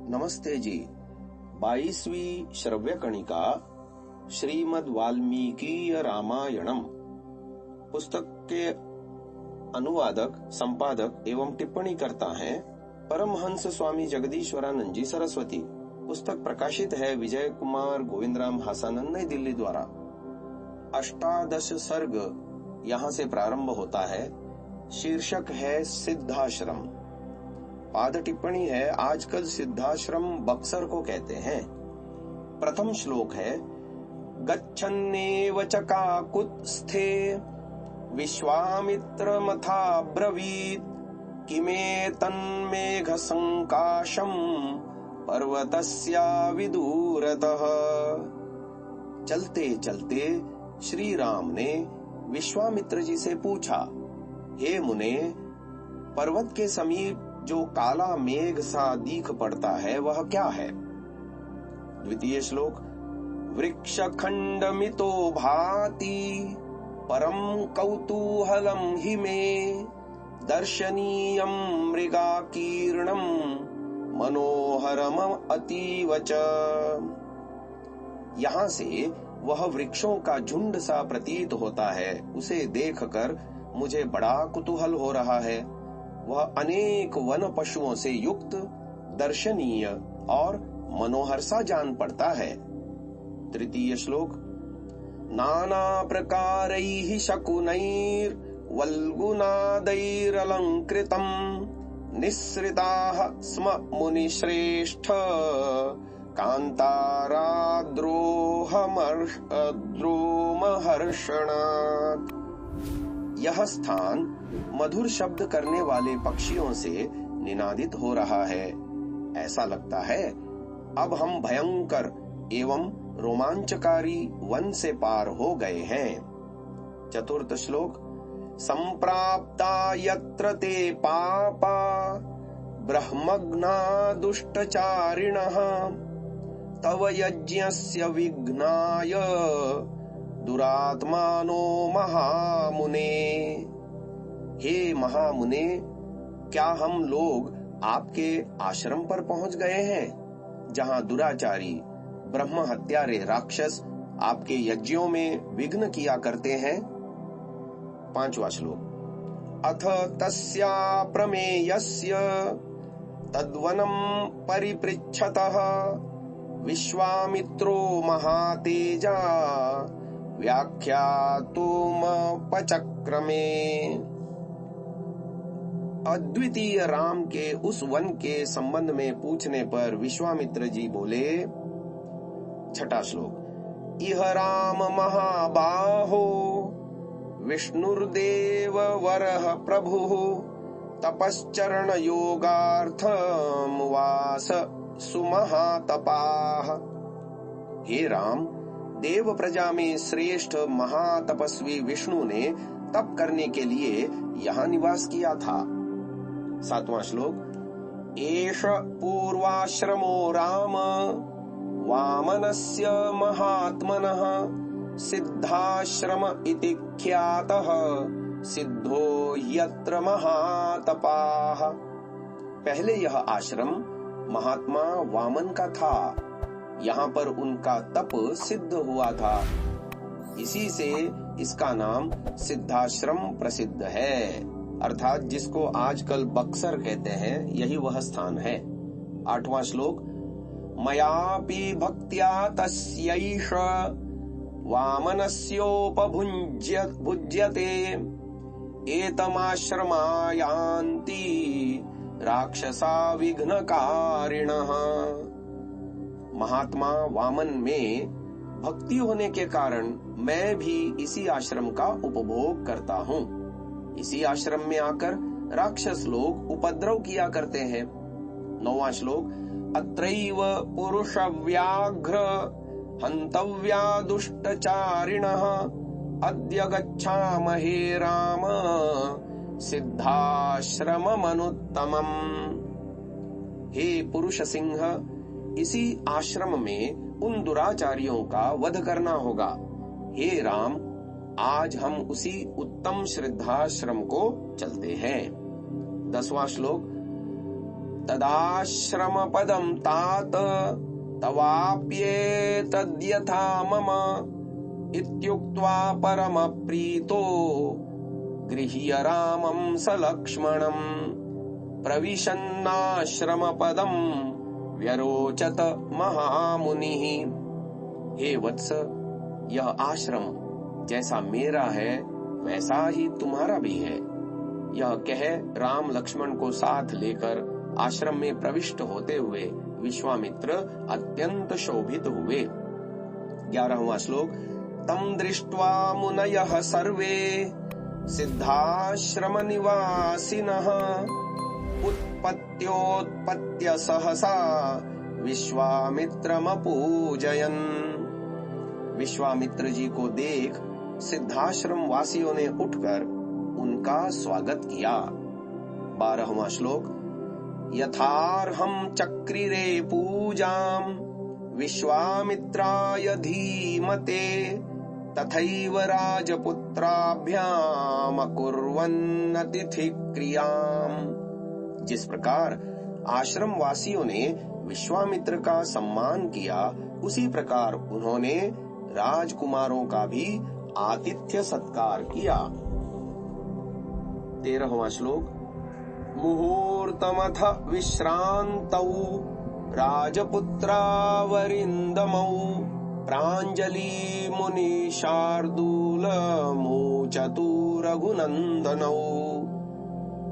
नमस्ते जी। 22वीं श्रव्य कणिका श्रीमद् वाल्मीकि रामायणम पुस्तक के अनुवादक, संपादक एवं टिप्पणी करता है परमहंस स्वामी जगदीश्वरानंद जी सरस्वती। पुस्तक प्रकाशित है विजय कुमार गोविंदराम हासानंद, नई दिल्ली द्वारा। 18 सर्ग यहाँ से प्रारंभ होता है। शीर्षक है सिद्धाश्रम। पाद टिप्पणी है आजकल सिद्धाश्रम बक्सर को कहते हैं। प्रथम श्लोक है गच्छन्नेव च काकुत्स्थे विश्वामित्रमथा ब्रवीत् किमेतन्मेघ संकाशम पर्वतस्या विदूरतः। चलते चलते श्री राम ने विश्वामित्र जी से पूछा, हे मुने, पर्वत के समीप जो काला मेघ सा दीख पड़ता है वह क्या है? द्वितीय श्लोक वृक्ष खंडमितो भाति परम कौतूहलम हि मे दर्शनीयम मृगाकीर्णम मनोहरम अतीव च। यहाँ से वह वृक्षों का झुंड सा प्रतीत होता है, उसे देखकर मुझे बड़ा कुतूहल हो रहा है। वह अनेक वन पशुओं से युक्त, दर्शनीय और मनोहर सा जान पड़ता है। तृतीय श्लोक नाना प्रकारैः शकुनैर् वल्गुनादैरलंकृतम् निःसृताः स्म मुनिश्रेष्ठ कान्ताराद्रोमहर्षणात्। यह स्थान मधुर शब्द करने वाले पक्षियों से निनादित हो रहा है। ऐसा लगता है अब हम भयंकर एवं रोमांचकारी वन से पार हो गए हैं। चतुर्थ श्लोक संप्राप्ता यत्र ते पापा ब्रह्मग्ना दुष्टचारिणः तव यज्ञस्य विघ्नाय दुरात्मानो महामुने। हे महामुने, क्या हम लोग आपके आश्रम पर पहुंच गए हैं जहां दुराचारी ब्रह्म हत्यारे राक्षस आपके यज्ञों में विघ्न किया करते हैं? पांचवा श्लोक अथ तस्या प्रमेयस्य तद्वनम परिपृच्छतः विश्वामित्रो महातेजा व्याख्यातुमपचक्रमे। अद्वितीय राम के उस वन के संबंध में पूछने पर विश्वामित्र जी बोले। छठा श्लोक इह राम महाबाहो विष्णुर्देव वरः प्रभुः तपश्चरण योगार्थम वास सुमहातपाः। हे राम, देव प्रजा में श्रेष्ठ महातपस्वी विष्णु ने तप करने के लिए यहाँ निवास किया था। सातवां श्लोक एष पूर्वाश्रमो राम वामनस्य महात्मनः सिद्धाश्रम इति ख्यातः सिद्धो यत्र महातपाः। पहले यह आश्रम महात्मा वामन का था, यहाँ पर उनका तप सिद्ध हुआ था, इसी से इसका नाम सिद्धाश्रम प्रसिद्ध है। अर्थात जिसको आजकल बक्सर कहते हैं, यही वह स्थान है। आठवां श्लोक मयापि भक्त्या तस्यैष वामनस्योपभुज्यते एतमाश्रमायान्ति राक्षसा विघ्नकारिणः। महात्मा वामन में भक्ति होने के कारण मैं भी इसी आश्रम का उपभोग करता हूँ। इसी आश्रम में आकर राक्षस लोग उपद्रव किया करते हैं। नौवां श्लोक अत्रैव पुरुष व्याघ्र हन्तव्या दुष्टचारिणः अद्य गच्छामहे राम सिद्धाश्रममनुत्तमम्। हे पुरुष सिंह, इसी आश्रम में उन दुराचारियों का वध करना होगा। हे राम, आज हम उसी उत्तम श्रद्धाश्रम को चलते हैं। 10वां श्लोक तदाश्रम पदम तात तवाप्येतद्यथा मम इत्युक्त्वा परम प्रीतो गृह्य रामं स लक्ष्मणं प्रविशन्नाश्रम पदम व्यरोचत महामुनिः। हे वत्स, यह आश्रम जैसा मेरा है वैसा ही तुम्हारा भी है। यह कह राम लक्ष्मण को साथ लेकर आश्रम में प्रविष्ट होते हुए विश्वामित्र अत्यंत शोभित हुए। 11वां श्लोक। तम दृष्ट्वा मुनयः सर्वे सिद्धाश्रम निवासिनः उत्पत्त्योत्पत्त्य सहसा विश्वामित्रमपूजयन्। विश्वामित्र जी को देख सिद्धाश्रम वासियों ने उठकर उनका स्वागत किया। 12वां श्लोक। यथार्हं चक्रिरे पूजां विश्वामित्राय धीमते तथैव राजपुत्राभ्याम अकुर्वन् अतिथि क्रियाम्। जिस प्रकार आश्रम वासियों ने विश्वामित्र का सम्मान किया, उसी प्रकार उन्होंने राजकुमारों का भी आतिथ्य सत्कार किया। 13वां श्लोक। मुहूर्तमथ विश्रान्तौ राजपुत्रावरिन्दमौ प्राञ्जलि मुनिशार्दूलमूचतु रघुनन्दनौ।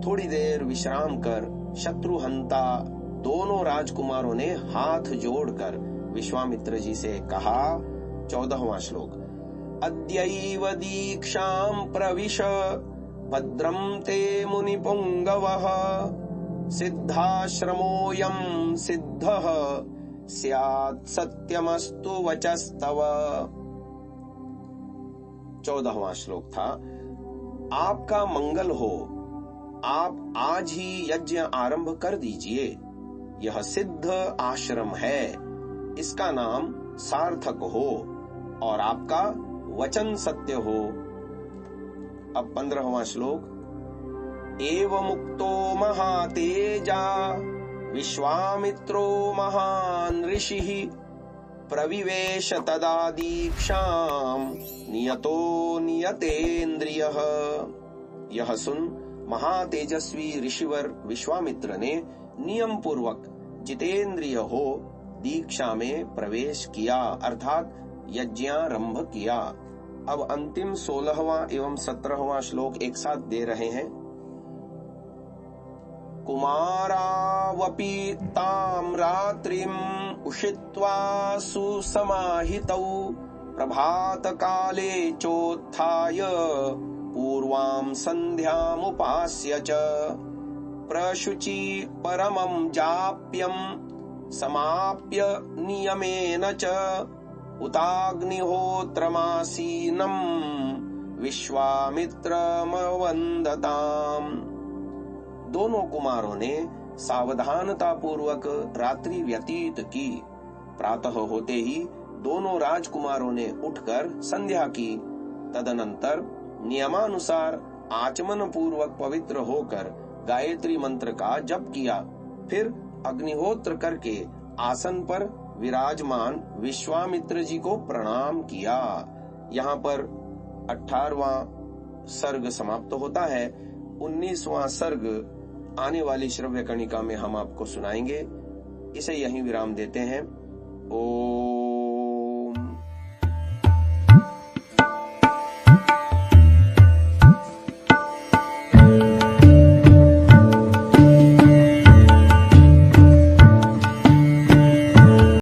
थोड़ी देर विश्राम कर शत्रुहंता दोनों राजकुमारों ने हाथ जोड़कर विश्वामित्र जी से कहा। 14वां श्लोक। अद्यैव दीक्षां प्रविश भद्रं ते मुनिपुंगवः सिद्धाश्रमोऽयं सिद्धः स्यात् सत्यमस्तु वचस्तव। 14वां श्लोक था। आपका मंगल हो, आप आज ही यज्ञ आरंभ कर दीजिए। यह सिद्ध आश्रम है, इसका नाम सार्थक हो और आपका वचन सत्य हो। अब 15वां श्लोक। एवमुक्तो महातेजा विश्वामित्रो महान् ऋषिः प्रविवेश तदा दीक्षां नियतो नियतेन्द्रियः। यह सुन महातेजस्वी ऋषिवर विश्वामित्र ने नियम पूर्वक जितेंद्रिय हो दीक्षा में प्रवेश किया, अर्थात यज्ञारंभ किया। अब अंतिम 16वां एवं 17वां श्लोक एक साथ दे रहे हैं। कुमारावपि तां रात्रिम् उषित्वा सुसमाहितौ प्रभात काले चोत्थाय पूर्वां संध्यामुपास्य च प्रशुचि परमं जाप्यं समाप्य नियमेन च उताग्निहोत्रमासीनं विश्वामित्रमवन्दताम्। दोनों कुमारों ने सावधानता पूर्वक रात्रि व्यतीत की। प्रातः होते ही दोनों राजकुमारों ने उठकर संध्या की। तदनंतर नियमानुसार आचमन पूर्वक पवित्र होकर गायत्री मंत्र का जप किया। फिर अग्निहोत्र करके आसन पर विराजमान विश्वामित्र जी को प्रणाम किया। यहाँ पर 18वां सर्ग समाप्त होता है। 19वां सर्ग आने वाली श्रव्य कणिका में हम आपको सुनाएंगे। इसे यहीं विराम देते हैं। ओम।